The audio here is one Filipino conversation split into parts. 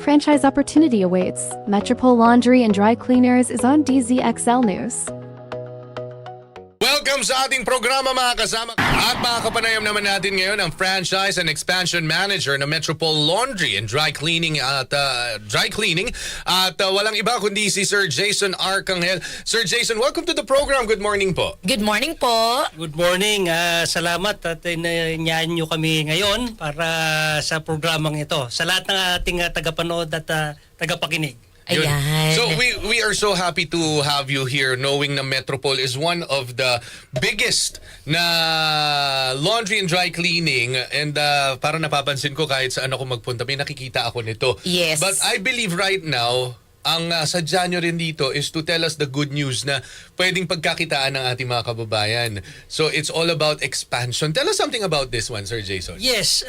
franchise opportunity awaits. Metropole Laundry and Dry Cleaners is on DZXL News. Welcome sa ating programa mga kasama. At mga kapanayam naman natin ngayon ang Franchise and Expansion Manager ng Metropole Laundry and Dry Cleaning at walang iba kundi si Sir Jason Arcangel. Sir Jason, welcome to the program. Good morning po. Good morning po. Good morning. Salamat at inayaan nyo kami ngayon para sa programang ito. Sa lahat ng ating tagapanood at tagapakinig. Yun. Ayan. So we are so happy to have you here knowing na Metropole is one of the biggest na laundry and dry cleaning and parang napapansin ko kahit saan ako magpunta may nakikita ako nito. Yes. But I believe right now ang sadya nyo rin dito is to tell us the good news na pwedeng pagkakitaan ng ating mga kababayan. So it's all about expansion. Tell us something about this one, Sir Jason. Yes,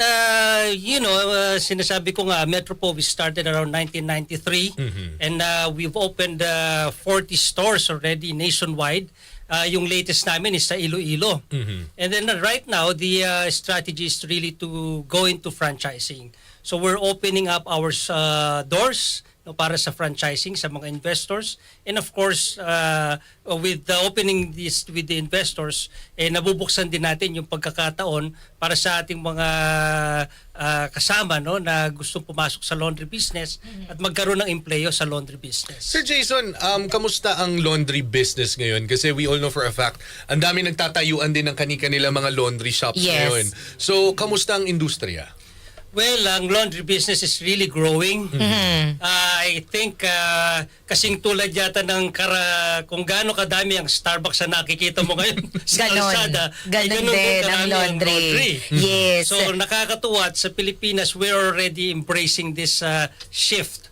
sinasabi ko nga, Metropole, we started around 1993 and we've opened 40 stores already nationwide. Yung latest namin is sa Iloilo. And then right now, the strategy is really to go into franchising. So we're opening up our doors para sa franchising sa mga investors, and of course with the opening this with the investors, nabubuksan din natin yung pagkakataon para sa ating mga kasama na gustong pumasok sa laundry business at magkaroon ng empleyo sa laundry business. Sir Jason, kamusta ang laundry business ngayon? Kasi we all know for a fact, ang dami nagtatayuan din ng kani-kanila mga laundry shops ngayon. So, kamusta ang industriya? Well, ang laundry business is really growing. I think kasing tulad yata ng kung gaano kadami ang Starbucks na nakikita mo ngayon sa kalsada. Ganon din ang laundry. Yes. So nakakatuwa at sa Pilipinas, we're already embracing this shift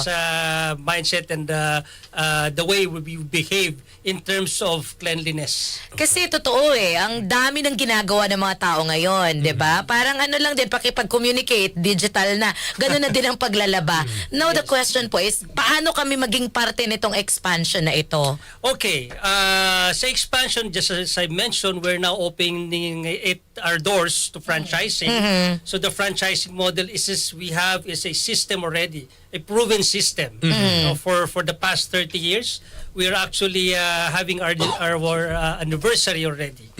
sa mindset and the way we behave in terms of cleanliness. Kasi totoo ang dami ng ginagawa ng mga tao ngayon, 'di ba? Parang ano lang din pakipag-communicate, digital na. Ganun na din ang paglalaba. Now the question po is, paano kami maging parte nitong expansion na ito? Okay, sa expansion, just as I mentioned, we're now opening our doors to franchising. So the franchising model is we have a system already, a proven system. For the past 30 years, we are actually having our anniversary already.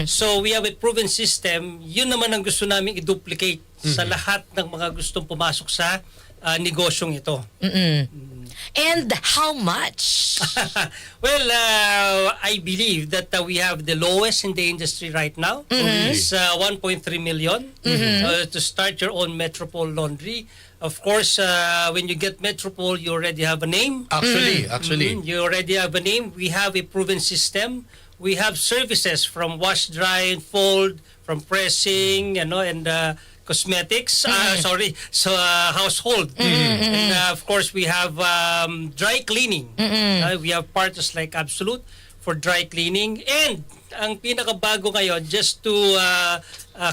So we have a proven system. Yun naman ang gusto namin i-duplicate sa lahat ng mga gustong pumasok sa negosyong ito. And how much? Well, I believe that we have the lowest in the industry right now. It's 1.3 million to start your own Metropole Laundry. Of course, when you get Metropole, you already have a name. Actually. You already have a name. We have a proven system. We have services from wash, dry, and fold, from pressing, and cosmetics. So household. And of course, we have dry cleaning. We have partners like Absolute for dry cleaning. And ang pinakabago ngayon, just to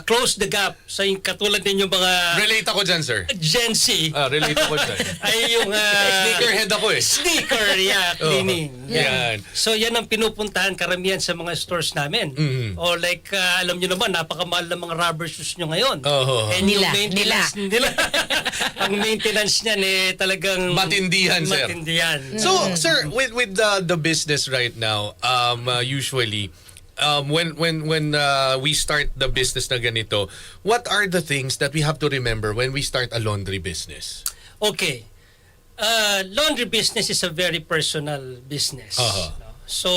close the gap sa yung katulad ninyong mga Relate ako dyan, sir. Gen Z, Relate ako dyan. ay yung Sneakerhead ako sneaker, cleaning. Yan. So yan ang pinupuntahan karamihan sa mga stores namin. O like, alam nyo naman, napakamahal ng mga rubber shoes nyo ngayon. And yung maintenance nila, ang maintenance niyan talagang Matindihan, sir. Matindihan. So, sir, with the business right now, usually, when we start the business na ganito, what are the things that we have to remember when we start a laundry business? Okay. Laundry business is a very personal business. So,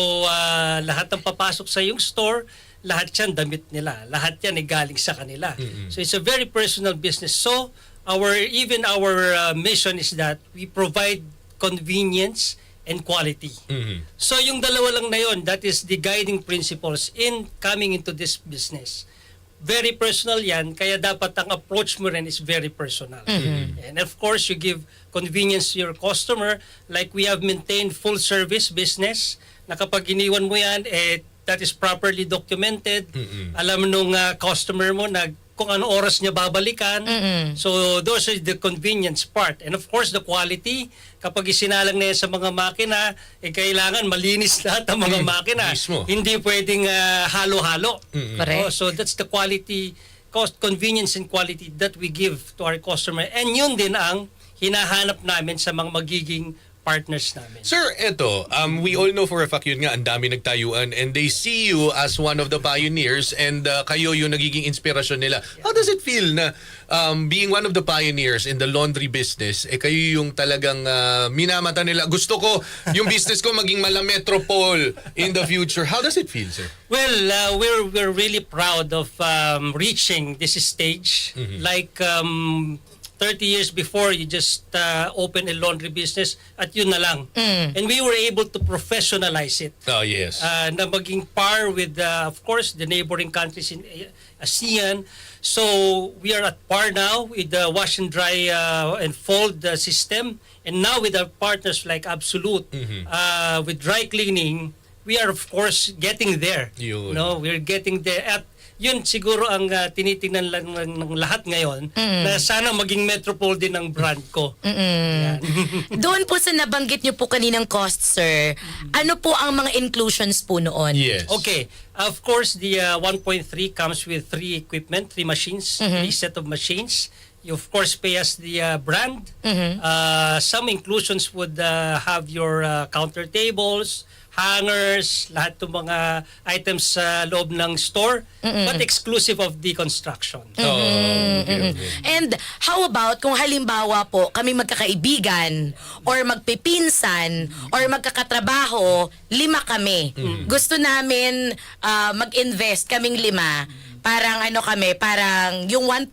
lahat ng papasok sa yung store, lahat yan damit nila. Lahat yan ay galing sa kanila. So, it's a very personal business. So, our mission is that we provide convenience and quality. So yung dalawa lang na yun, that is the guiding principles in coming into this business. Very personal yan, kaya dapat ang approach mo rin is very personal. And of course, you give convenience to your customer, like we have maintained full service business, na kapag iniwan mo yan, that is properly documented. Alam nung customer mo na kung ano oras niya babalikan. So those are the convenience part. And of course, the quality, kapag isinalang na yan sa mga makina, kailangan malinis lahat ang mga makina. Mismo. Hindi pwedeng halo-halo. Correct. So that's the quality, cost, convenience and quality that we give to our customer. And yun din ang hinahanap namin sa mga magiging partners namin. Sir, eto, we all know for a fact yun nga, ang dami nagtayuan and they see you as one of the pioneers and kayo yung nagiging inspirasyon nila. How does it feel na being one of the pioneers in the laundry business, kayo yung talagang minamata nila, gusto ko yung business ko maging Metropol in the future. How does it feel, sir? Well, we're really proud of reaching this stage. Like 30 years before, you just open a laundry business at yun na lang. And we were able to professionalize it. Oh, yes. Na maging par with, of course, the neighboring countries in ASEAN. So we are at par now with the wash and dry and fold system. And now with our partners like Absolute, with dry cleaning, we are of course getting there. Yun. No, we're getting there. At yun siguro ang tinitingnan lang ng lahat ngayon na sana maging Metropol din ang brand ko. Yan. Doon po sa nabanggit niyo po kaninang cost, sir, ano po ang mga inclusions po noon? Yes. Okay. Of course, the 1.3 comes with 3 equipment, 3 machines, 3 set of machines. You of course pay us the brand. Some inclusions would have your counter tables, hangers, lahat ng mga items sa loob ng store, but exclusive of the construction. Okay. And how about kung halimbawa po kami magkakaibigan or magpipinsan or magkakatrabaho, 5 kami. Gusto namin mag-invest kaming 5. Parang ano kami, parang yung 1.3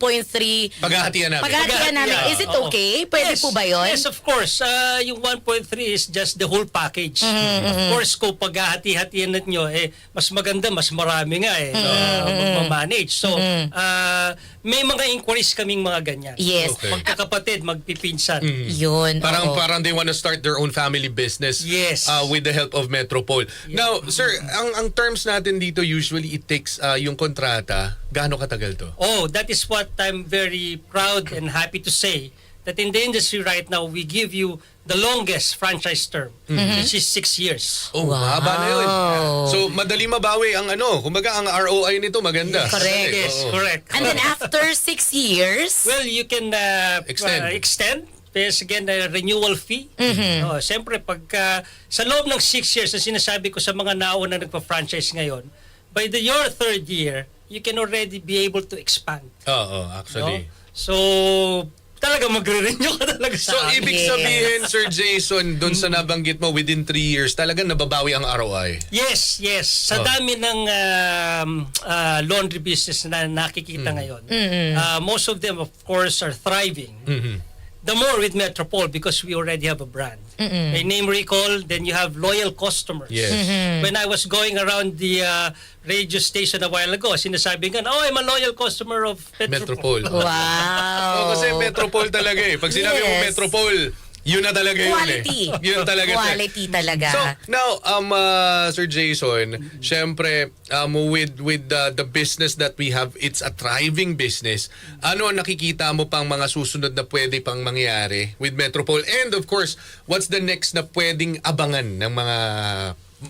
Paghahatian namin. paghahatian namin. Yeah, Is it oo. okay? Pwede Yes, po ba yun? Yes, of course. Yung 1.3 is just the whole package. Of course, kung paghahati-hatian ninyo, mas maganda, mas marami nga magmamanage. So, may mga inquiries kaming mga ganyan. Yes. Okay. Magkakapatid, magpipinsan. Yun. oo. Parang they want to start their own family business Yes. with the help of Metropol. Now, sir, ang terms natin dito usually it takes yung kontrata. Gaano katagal to? Oh, that is what I'm very proud and happy to say, that in the industry right now, we give you the longest franchise term, which is 6 years. Oh, mahaba na yun. So, madali mabawi ang kumbaga ang ROI nito maganda. Correct. Yes, Oo. correct. And then after 6 years, Well, you can extend. There's again a renewal fee. Siyempre, pagka sa loob ng 6 years na sinasabi ko sa mga nauna nagpa-franchise ngayon, by your 3rd year, you can already be able to expand. Oo, actually. No? So, talaga magre-renew ka talaga So, sa amin. ibig Yes. sabihin, Sir Jason, doon sa nabanggit mo, within 3 years, talagang nababawi ang ROI. Yes. Sa dami ng laundry business na nakikita ngayon, most of them, of course, are thriving. The more with Metropol because we already have a brand. A name recall, then you have loyal customers. Yes. When I was going around the radio station a while ago, sinasabi nga, I'm a loyal customer of Metropol. Metropol. wow. Kasi Metropol talaga Pag sinabi mo Yes. Metropol, yun na talaga yun Quality. Yun talaga siya. Quality talaga. So, now, Sir Jason, syempre, with the business that we have, it's a thriving business. Ano ang nakikita mo pang mga susunod na pwede pang mangyari with Metropol? And of course, what's the next na pwedeng abangan ng mga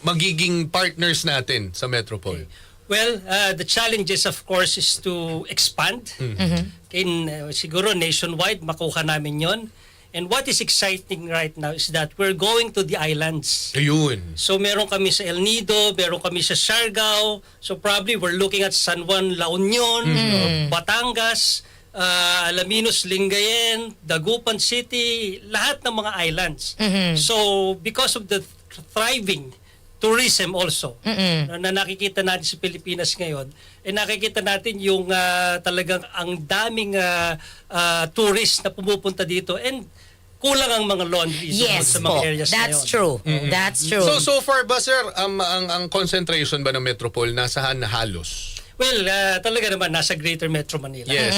magiging partners natin sa Metropol? Well, the challenges of course is to expand. Siguro nationwide, makuha namin yon. And what is exciting right now is that we're going to the islands. Ayun. So meron kami sa El Nido, meron kami sa Siargao. So probably we're looking at San Juan, La Union, Batangas, Alaminos, Lingayen, Dagupan City, lahat ng mga islands. So because of the thriving tourism also na nakikita natin sa Pilipinas ngayon, nakikita natin yung talagang ang daming tourists na pumupunta dito and kulang ang mga laundries Yes sa po. mga areas That's na yun. true. That's true. So far ba, sir, ang concentration ba ng Metropol nasahan halos? Well, talaga naman nasa Greater Metro Manila. Yes.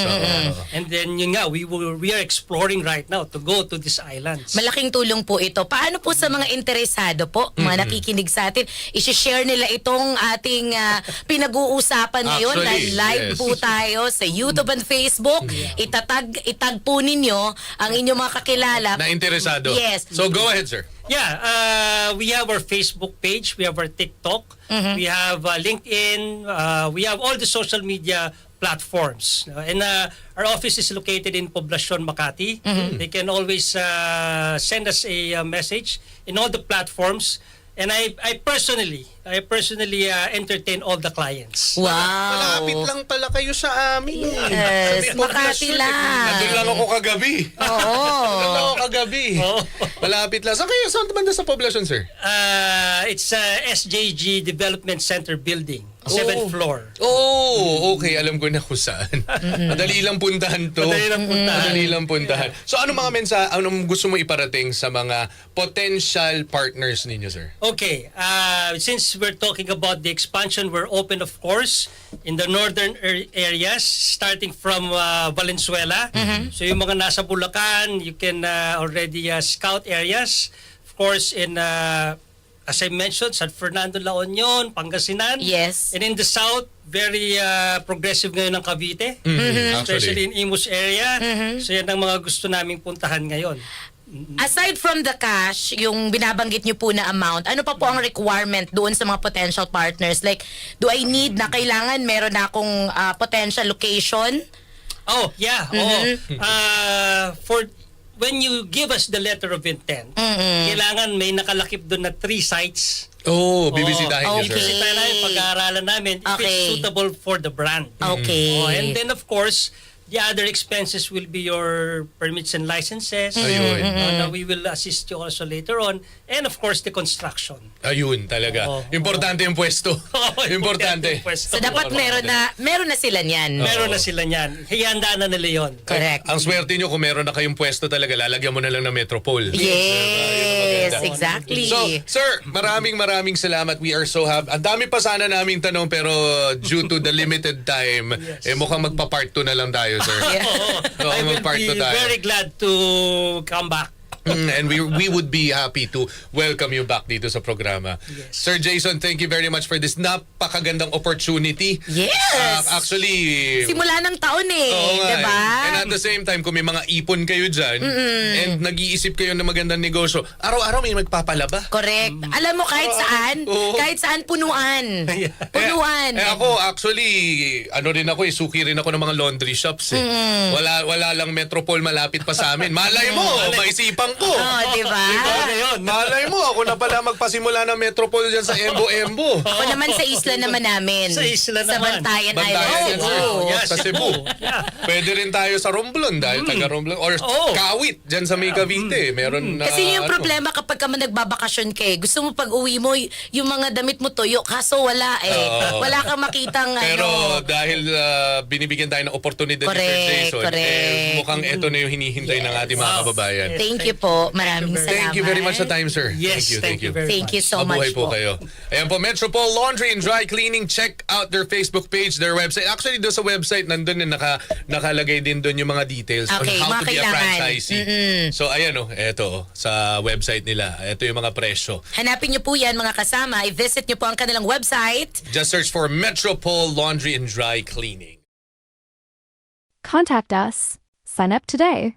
And then yun nga, we are exploring right now to go to these islands. Malaking tulong po ito. Paano po sa mga interesado po, mga nakikinig sa atin, isi-share nila itong ating pinag-uusapan ngayon Actually, dahil live yes. po tayo sa YouTube and Facebook. Itag po ninyo ang inyong mga kakilala. Na interesado. Yes. So go ahead, sir. Yeah, we have our Facebook page, we have our TikTok, we have LinkedIn, we have all the social media platforms. And our office is located in Poblacion, Makati. They can always send us a message in all the platforms. And I personally entertain all the clients. Wow. Malapit lang pala kayo sa amin. Yes, Sabi, Makati Poblacion, lang. Nandun lang ako kagabi. Oo. Nandun lang ako kagabi. Malapit lang. Saan kayo? Saan banda sa Poblacion, sir? It's SJG Development Center building, 7th floor. Oh, okay. Alam ko na kung saan. Madali lang puntahan to. Madali lang puntahan. Madali lang puntahan. So ano mga anong gusto mo iparating sa mga potential partners ninyo, sir? Okay, since we're talking about the expansion, we're open, of course, in the northern areas, starting from Valenzuela. So yung mga nasa Bulacan, you can already scout areas. Of course, in as I mentioned, San Fernando, La Union, Pangasinan. Yes. And in the south, very progressive ngayon ng Cavite, especially in Imus area. So yan ang mga gusto naming puntahan ngayon. Aside from the cash, yung binabanggit nyo po na amount, ano pa po ang requirement doon sa mga potential partners? Like, do I need na kailangan meron na akong potential location? Oh, yeah. For when you give us the letter of intent, kailangan may nakalakip doon na 3 sites. Oh, bibisitahin niyo, okay. sir. Bibisitahin namin, pag-aaralan namin if Okay. it's suitable for the brand. Okay. And then of course, the other expenses will be your permits and licenses. Ayun. Na we will assist you also later on. And of course, the construction. Ayun, talaga. Oo. Importante yung pwesto. Importante. So dapat meron na sila niyan. Meron na sila niyan. Hiyanda na nila yun. Correct. Ang swerte nyo kung meron na kayong pwesto talaga, lalagyan mo na lang ng Metropol. Yes, Maganda. exactly. So, sir, maraming salamat. We are so happy. Ang dami pa sana naming tanong pero due to the limited time, mukhang magpa-part 2 na lang tayo, sir. Oo, I will mag-part 2 be tayo. very glad to come back. And we would be happy to welcome you back dito sa programa. Yes. Sir Jason, thank you very much for this napakagandang opportunity. Yes. Actually, Simula ng taon oo nga diba? eh. And at the same time, kung may mga ipon kayo dyan, and nag-iisip kayo ng magandang negosyo, araw-araw may magpapalaba. Correct. Alam mo Oo. kahit saan punuan. Punuan. Ako, actually, rin ako, suki rin ako ng mga laundry shops. Wala lang Metropol malapit pa sa amin. Malay mo, maisipan ko. Oh, diba? Malay mo, ako na pala magpasimula ng Metropol dyan sa Embo-Embo. Ako naman sa isla naman namin. Sa isla Sa naman. Bantayan Bantayan Island. yan, sir. Oo. Yes. Sa Cebu. Yeah. Pwede rin tayo sa Romblon dahil taga Romblon. Or Kawit, dyan sa May Cavite. Meron na... Kasi yung problema kapag ka nagbabakasyon ka gusto mo pag uwi mo, yung mga damit mo tuyo, kaso wala Oo. Wala kang makitang Pero dahil binibigyan tayo ng oportunidad ni Sir Correct, Jason, correct. mukhang ito na yung hinihintay ng ating mga kababayan. Thank you po. Maraming salamat. Thank you very much sa time, sir. Yes, thank you very Thank you so Mabuhay much po po. kayo. Ayan po, Metropol Laundry and Dry Cleaning. Check out their Facebook page, their website. Actually, doon sa website, nandun nakalagay din doon yung mga details Okay, on how mga to be a kailangan. franchisee. So, ayan eto, sa website nila. Ito yung mga presyo. Hanapin niyo po yan mga kasama. I-visit niyo po ang kanilang website. Just search for Metropol Laundry and Dry Cleaning. Contact us. Sign up today.